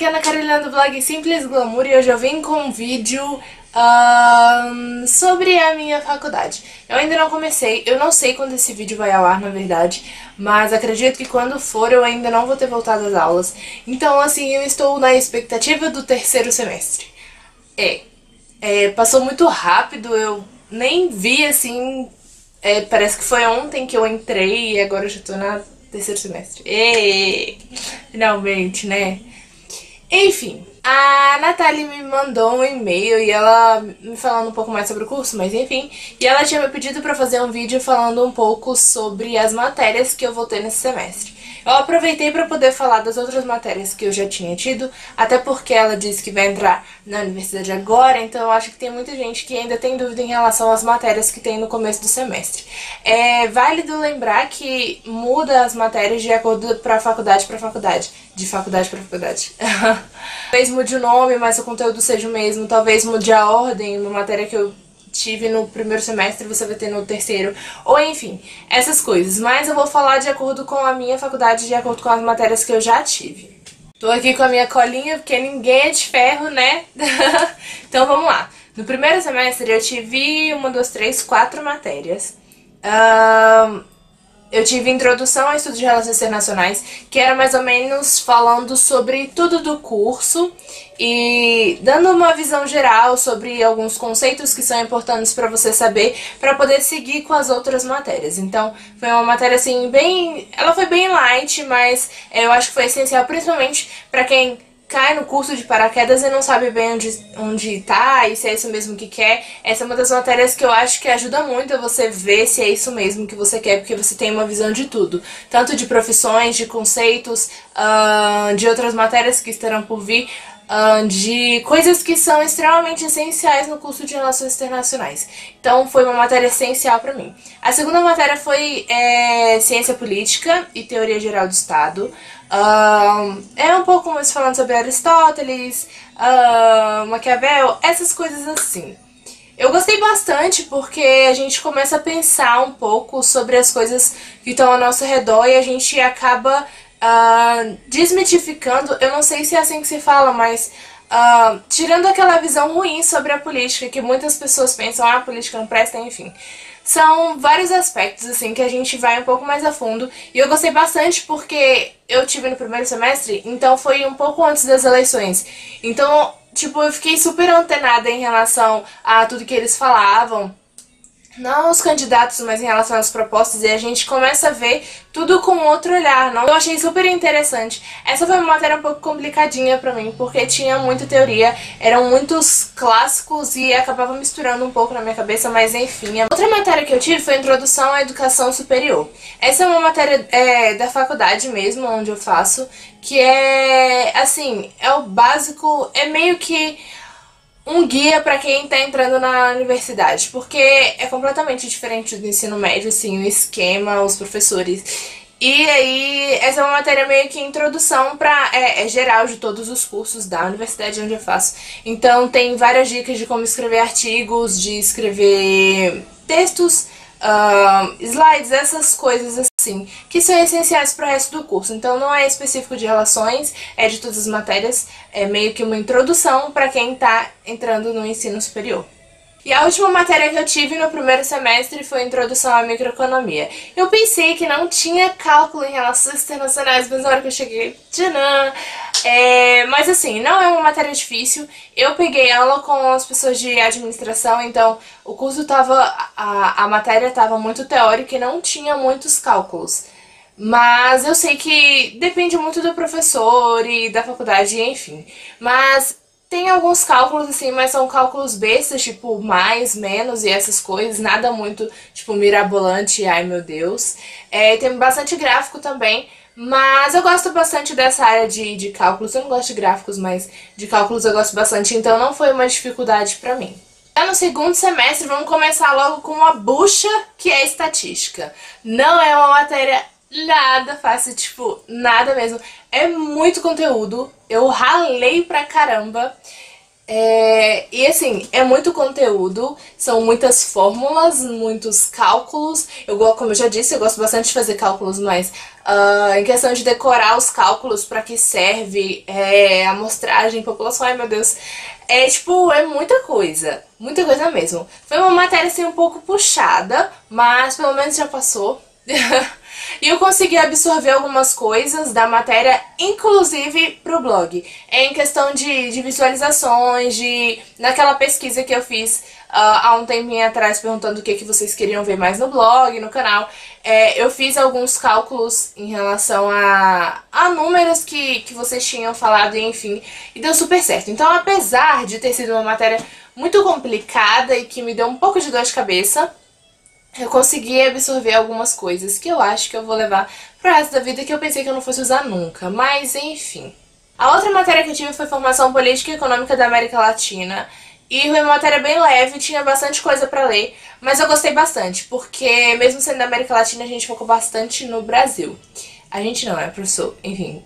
aqui é a Ana Carolina do blog Simples Glamour e hoje eu vim com um vídeo sobre a minha faculdade. Eu ainda não comecei, eu não sei quando esse vídeo vai ao ar, na verdade, mas acredito que quando for eu ainda não vou ter voltado às aulas. Então, assim, eu estou na expectativa do terceiro semestre. Passou muito rápido, eu nem vi, assim, parece que foi ontem que eu entrei e agora eu já tô na terceiro semestre. Finalmente, né? Enfim, a Natália me mandou um e-mail e ela me falando um pouco mais sobre o curso, mas enfim, e ela tinha me pedido pra fazer um vídeo falando um pouco sobre as matérias que eu vou ter nesse semestre. Eu aproveitei pra poder falar das outras matérias que eu já tinha tido, até porque ela disse que vai entrar na universidade agora, então eu acho que tem muita gente que ainda tem dúvida em relação às matérias que tem no começo do semestre. É válido lembrar que muda as matérias de acordo pra faculdade pra faculdade, de faculdade pra faculdade. Talvez mude o nome, mas o conteúdo seja o mesmo, talvez mude a ordem, uma matéria que eu tive no primeiro semestre você vai ter no terceiro, ou enfim, essas coisas. Mas eu vou falar de acordo com a minha faculdade, de acordo com as matérias que eu já tive. Tô aqui com a minha colinha, porque ninguém é de ferro, né? Então vamos lá. No primeiro semestre eu tive 1, 2, 3, 4 matérias. Eu tive Introdução a Estudos de Relações Internacionais, que era mais ou menos falando sobre tudo do curso e dando uma visão geral sobre alguns conceitos que são importantes para você saber para poder seguir com as outras matérias. Então, foi uma matéria assim ela foi bem light, mas eu acho que foi essencial principalmente para quem cai no curso de paraquedas e não sabe bem onde tá e se é isso mesmo que quer. Essa é uma das matérias que eu acho que ajuda muito a você ver se é isso mesmo que você quer, porque você tem uma visão de tudo. Tanto de profissões, de conceitos, de outras matérias que estarão por vir, de coisas que são extremamente essenciais no curso de Relações Internacionais. Então foi uma matéria essencial para mim. A segunda matéria foi Ciência Política e Teoria Geral do Estado. É um pouco mais falando sobre Aristóteles, Maquiavel, essas coisas assim. Eu gostei bastante porque a gente começa a pensar um pouco sobre as coisas que estão ao nosso redor e a gente acaba desmitificando, eu não sei se é assim que se fala, mas tirando aquela visão ruim sobre a política, que muitas pessoas pensam, a política não presta, enfim. São vários aspectos, assim, que a gente vai um pouco mais a fundo. E eu gostei bastante porque eu tive no primeiro semestre, então foi um pouco antes das eleições. Então, tipo, eu fiquei super antenada em relação a tudo que eles falavam. Não os candidatos, mas em relação às propostas, e a gente começa a ver tudo com outro olhar, não? Eu achei super interessante. Essa foi uma matéria um pouco complicadinha pra mim, porque tinha muita teoria, eram muitos clássicos e acabava misturando um pouco na minha cabeça, mas enfim. A outra matéria que eu tive foi Introdução à Educação Superior. Essa é uma matéria da faculdade mesmo, onde eu faço, que é, assim, é o básico, é meio que um guia pra quem tá entrando na universidade, porque é completamente diferente do ensino médio, assim, o esquema, os professores. E aí, essa é uma matéria meio que introdução pra... É geral de todos os cursos da universidade onde eu faço. Então tem várias dicas de como escrever artigos, de escrever textos, slides, essas coisas assim, que são essenciais para o resto do curso. Então não é específico de relações, é de todas as matérias, é meio que uma introdução para quem está entrando no ensino superior. E a última matéria que eu tive no primeiro semestre foi Introdução à Microeconomia. Eu pensei que não tinha cálculo em relações internacionais, mas na hora que eu cheguei, tchanã! Mas assim, não é uma matéria difícil. Eu peguei aula com as pessoas de administração, então o curso tava, a matéria estava muito teórica e não tinha muitos cálculos. Mas eu sei que depende muito do professor e da faculdade, enfim. Mas tem alguns cálculos, assim, mas são cálculos bestas, tipo mais, menos e essas coisas, nada muito, tipo, mirabolante, ai meu Deus. Tem bastante gráfico também, mas eu gosto bastante dessa área de cálculos. Eu não gosto de gráficos, mas de cálculos eu gosto bastante, então não foi uma dificuldade pra mim. Já no segundo semestre, vamos começar logo com uma bucha, que é estatística. Não é uma matéria nada fácil, tipo, nada mesmo. É muito conteúdo, eu ralei pra caramba. E assim, é muito conteúdo, são muitas fórmulas, muitos cálculos. Como eu já disse, eu gosto bastante de fazer cálculos, mas em questão de decorar os cálculos, para que serve, amostragem, população, ai meu Deus, é muita coisa mesmo. Foi uma matéria assim um pouco puxada, mas pelo menos já passou. E eu consegui absorver algumas coisas da matéria, inclusive pro blog. Em questão de visualizações, naquela pesquisa que eu fiz há um tempinho atrás, perguntando o que vocês queriam ver mais no blog, no canal. Eu fiz alguns cálculos em relação a números que vocês tinham falado, e enfim, e deu super certo. Então, apesar de ter sido uma matéria muito complicada e que me deu um pouco de dor de cabeça, eu consegui absorver algumas coisas que eu acho que eu vou levar pro resto da vida, que eu pensei que eu não fosse usar nunca, mas enfim. A outra matéria que eu tive foi Formação Política e Econômica da América Latina, e foi uma matéria bem leve, tinha bastante coisa pra ler, mas eu gostei bastante, porque mesmo sendo da América Latina, a gente focou bastante no Brasil. A gente não, professor? Enfim.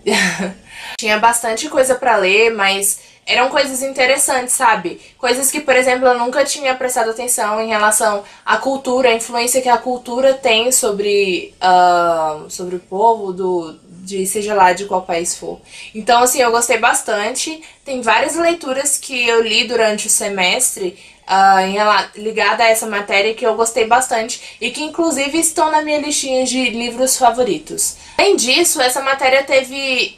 Tinha bastante coisa pra ler, mas eram coisas interessantes, sabe? Coisas que, por exemplo, eu nunca tinha prestado atenção em relação à cultura, a influência que a cultura tem sobre o povo, seja lá de qual país for. Então, assim, eu gostei bastante. Tem várias leituras que eu li durante o semestre ligada a essa matéria que eu gostei bastante e que inclusive estão na minha listinha de livros favoritos. Além disso, essa matéria teve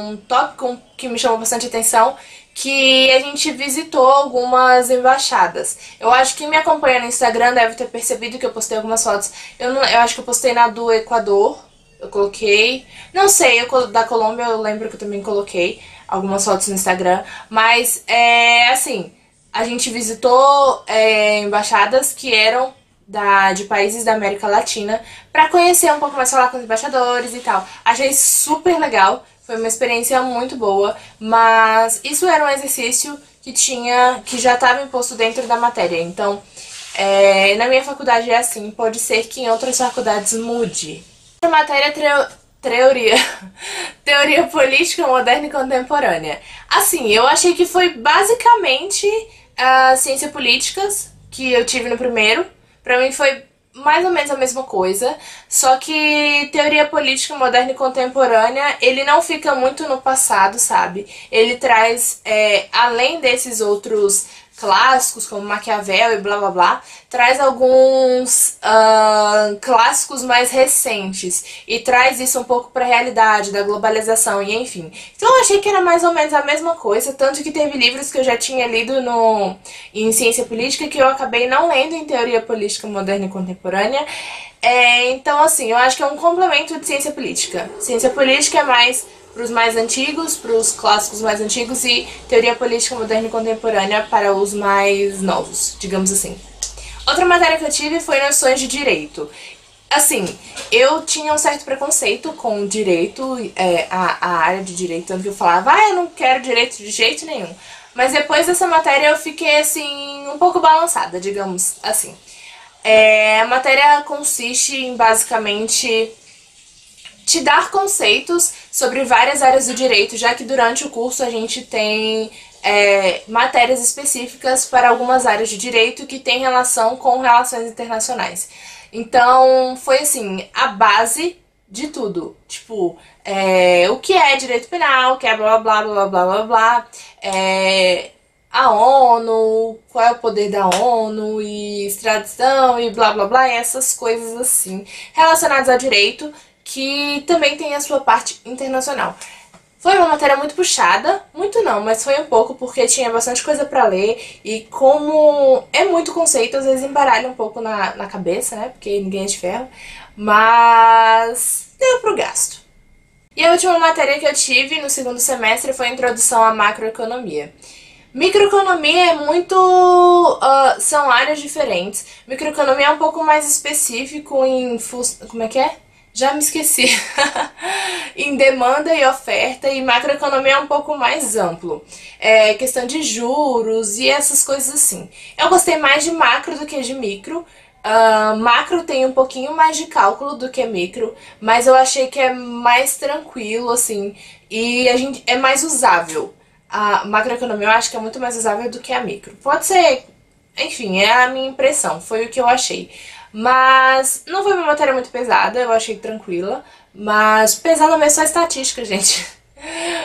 um tópico que me chamou bastante atenção, que a gente visitou algumas embaixadas. Eu acho que quem me acompanha no Instagram deve ter percebido que eu postei algumas fotos. Eu acho que eu postei na do Equador, eu coloquei. Não sei, da Colômbia eu lembro que eu também coloquei algumas fotos no Instagram. Mas, assim, a gente visitou embaixadas que eram de países da América Latina pra conhecer um pouco mais, falar com os embaixadores e tal. Achei super legal. Foi uma experiência muito boa, mas isso era um exercício que já estava imposto dentro da matéria. Então, na minha faculdade é assim, pode ser que em outras faculdades mude. A matéria teoria política moderna e contemporânea. Assim, eu achei que foi basicamente ciência políticas que eu tive no primeiro. Pra mim foi mais ou menos a mesma coisa, só que teoria política moderna e contemporânea, ele não fica muito no passado, sabe? Ele traz, além desses outros clássicos, como Maquiavel e blá blá blá, traz alguns clássicos mais recentes e traz isso um pouco pra realidade da globalização e enfim. Então eu achei que era mais ou menos a mesma coisa, tanto que teve livros que eu já tinha lido em ciência política que eu acabei não lendo em teoria política moderna e contemporânea. Então assim, eu acho que é um complemento de ciência política. Ciência política é mais para os mais antigos, para os clássicos mais antigos, e teoria política moderna e contemporânea para os mais novos, digamos assim. Outra matéria que eu tive foi noções de direito. Assim, eu tinha um certo preconceito com direito, a área de direito, tanto que eu falava, eu não quero direito de jeito nenhum. Mas depois dessa matéria eu fiquei, assim, um pouco balançada, digamos assim. A matéria consiste em, basicamente, te dar conceitos sobre várias áreas do direito, já que durante o curso a gente tem matérias específicas para algumas áreas de direito que tem relação com relações internacionais. Então, foi assim, a base de tudo. Tipo, o que é direito penal, o que é blá blá blá blá blá blá, a ONU, qual é o poder da ONU e extradição e blá blá blá, e essas coisas assim, relacionadas ao direito, que também tem a sua parte internacional. Foi uma matéria muito puxada, muito não, mas foi um pouco, porque tinha bastante coisa pra ler, e como é muito conceito, às vezes embaralha um pouco na cabeça, né, porque ninguém é de ferro, mas deu pro gasto. E a última matéria que eu tive no segundo semestre foi a Introdução à Macroeconomia. Microeconomia é muito... são áreas diferentes. Microeconomia é um pouco mais específico em... como é que é? Já me esqueci. Em demanda e oferta, e macroeconomia é um pouco mais amplo. Questão de juros e essas coisas assim. Eu gostei mais de macro do que de micro. Macro tem um pouquinho mais de cálculo do que micro, mas eu achei que é mais tranquilo, assim, e é mais usável. A macroeconomia eu acho que é muito mais usável do que a micro. Pode ser, enfim, é a minha impressão, foi o que eu achei. Mas não foi uma matéria muito pesada, eu achei tranquila. Mas pesada mesmo só a estatística, gente.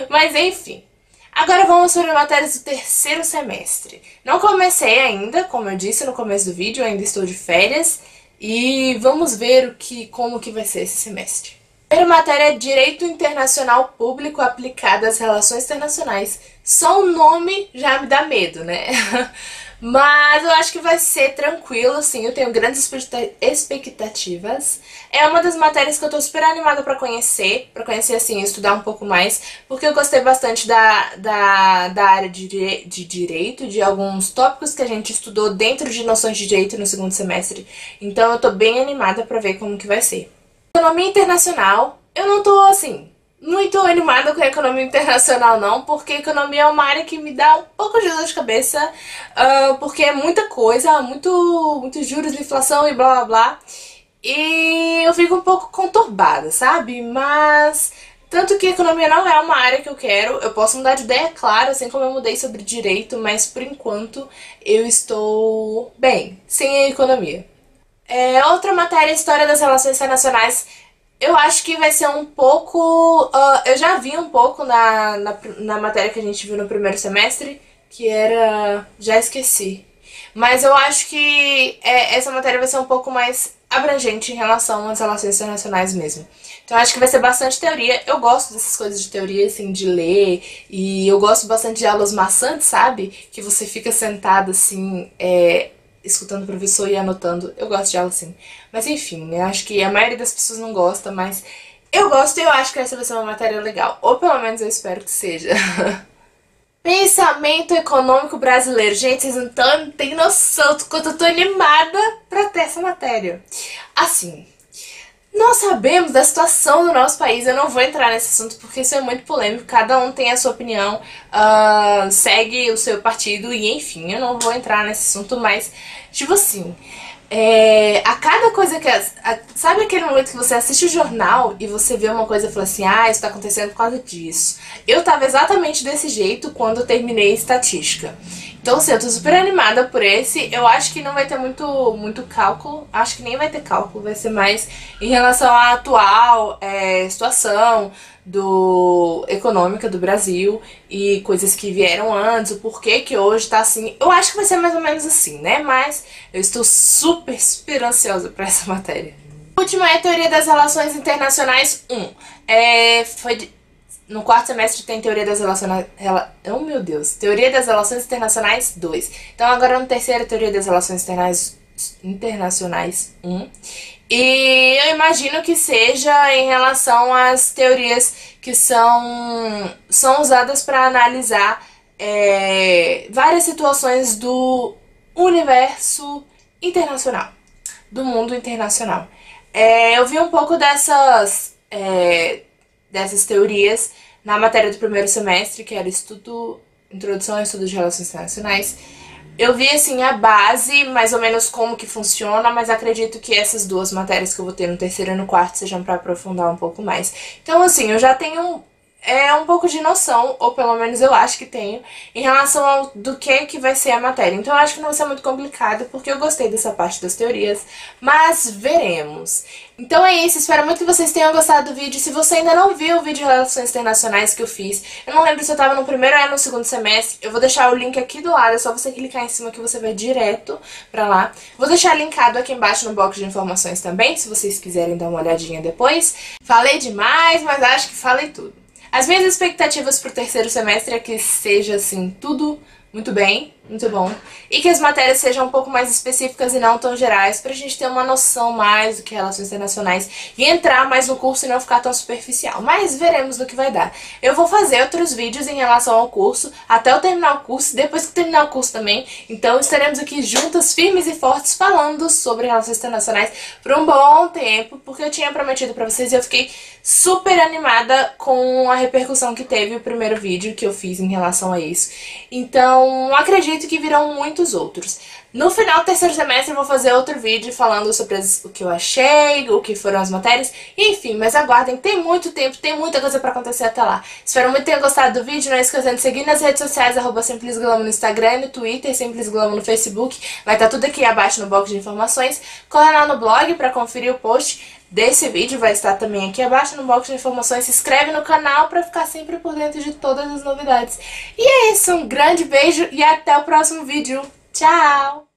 Mas enfim. Agora vamos sobre matérias do terceiro semestre. Não comecei ainda, como eu disse no começo do vídeo, eu ainda estou de férias. E vamos ver como que vai ser esse semestre. A primeira matéria é Direito Internacional Público aplicado às relações internacionais. Só o nome já me dá medo, né? Mas eu acho que vai ser tranquilo, sim, eu tenho grandes expectativas. É uma das matérias que eu tô super animada pra conhecer, assim, estudar um pouco mais, porque eu gostei bastante da área de direito, de alguns tópicos que a gente estudou dentro de noções de direito no segundo semestre. Então eu tô bem animada pra ver como que vai ser. Economia internacional, eu não tô, assim, muito animada com a economia internacional não, porque a economia é uma área que me dá um pouco de dor de cabeça, porque é muita coisa, muitos juros, inflação e blá blá blá, e eu fico um pouco conturbada, sabe? Mas, tanto que a economia não é uma área que eu quero, eu posso mudar de ideia, claro, assim como eu mudei sobre direito, mas por enquanto eu estou bem, sem a economia. Outra matéria, História das Relações Internacionais, eu acho que vai ser um pouco... eu já vi um pouco na matéria que a gente viu no primeiro semestre, que era... já esqueci. Mas eu acho que essa matéria vai ser um pouco mais abrangente em relação às relações internacionais mesmo. Então eu acho que vai ser bastante teoria. Eu gosto dessas coisas de teoria, assim, de ler. E eu gosto bastante de aulas maçantes, sabe? Que você fica sentado, assim, escutando o professor e anotando. Eu gosto de aula assim. Mas enfim, eu acho que a maioria das pessoas não gosta, mas eu gosto e eu acho que essa vai ser uma matéria legal. Ou pelo menos eu espero que seja. Pensamento econômico brasileiro. Gente, vocês não têm noção do quanto eu tô animada pra ter essa matéria. Assim, nós sabemos da situação do nosso país, eu não vou entrar nesse assunto porque isso é muito polêmico, cada um tem a sua opinião, segue o seu partido e enfim, eu não vou entrar nesse assunto, mas tipo assim, a cada coisa que... sabe aquele momento que você assiste o jornal e você vê uma coisa e fala assim, isso tá acontecendo por causa disso. Eu tava exatamente desse jeito quando eu terminei estatística. Então, assim, eu tô super animada por esse. Eu acho que não vai ter muito cálculo. Acho que nem vai ter cálculo. Vai ser mais em relação à atual situação econômica do Brasil e coisas que vieram antes, o porquê que hoje tá assim. Eu acho que vai ser mais ou menos assim, né? Mas eu estou super, super ansiosa pra essa matéria. A última é a Teoria das Relações Internacionais 1. No quarto semestre tem Teoria das Relações... Oh, meu Deus! Teoria das Relações Internacionais 2. Então agora no terceiro é Teoria das Relações Internacionais 1. E eu imagino que seja em relação às teorias que são usadas para analisar várias situações do universo internacional, do mundo internacional. Eu vi um pouco dessas teorias na matéria do primeiro semestre, que era Introdução ao Estudo de Relações Internacionais. Eu vi, assim, a base, mais ou menos como que funciona, mas acredito que essas duas matérias que eu vou ter no terceiro e no quarto sejam para aprofundar um pouco mais. Então, assim, eu já tenho um pouco de noção, ou pelo menos eu acho que tenho, em relação do que vai ser a matéria. Então eu acho que não vai ser muito complicado, porque eu gostei dessa parte das teorias, mas veremos. Então é isso, espero muito que vocês tenham gostado do vídeo. Se você ainda não viu o vídeo de Relações Internacionais que eu fiz, eu não lembro se eu tava no primeiro ou no segundo semestre, eu vou deixar o link aqui do lado, é só você clicar em cima que você vai direto pra lá. Vou deixar linkado aqui embaixo no box de informações também, se vocês quiserem dar uma olhadinha depois. Falei demais, mas acho que falei tudo. As minhas expectativas pro terceiro semestre é que seja, assim, tudo muito bem, muito bom. E que as matérias sejam um pouco mais específicas e não tão gerais, pra gente ter uma noção mais do que relações internacionais e entrar mais no curso e não ficar tão superficial. Mas veremos no que vai dar. Eu vou fazer outros vídeos em relação ao curso, até eu terminar o curso, depois que terminar o curso também. Então estaremos aqui juntas, firmes e fortes, falando sobre relações internacionais por um bom tempo, porque eu tinha prometido pra vocês e eu fiquei super animada com a repercussão que teve o primeiro vídeo que eu fiz em relação a isso. Então, acredito que virão muitos outros. No final do terceiro semestre eu vou fazer outro vídeo falando sobre o que eu achei, o que foram as matérias, enfim, mas aguardem, tem muito tempo, tem muita coisa pra acontecer até lá. Espero muito que tenham gostado do vídeo, não esqueçam de seguir nas redes sociais, @simplesglamo no Instagram e no Twitter, simplesglamo no Facebook, vai estar tudo aqui abaixo no box de informações. Corre lá no blog pra conferir o post desse vídeo, vai estar também aqui abaixo no box de informações. Se inscreve no canal pra ficar sempre por dentro de todas as novidades. E é isso, um grande beijo e até o próximo vídeo. Tchau!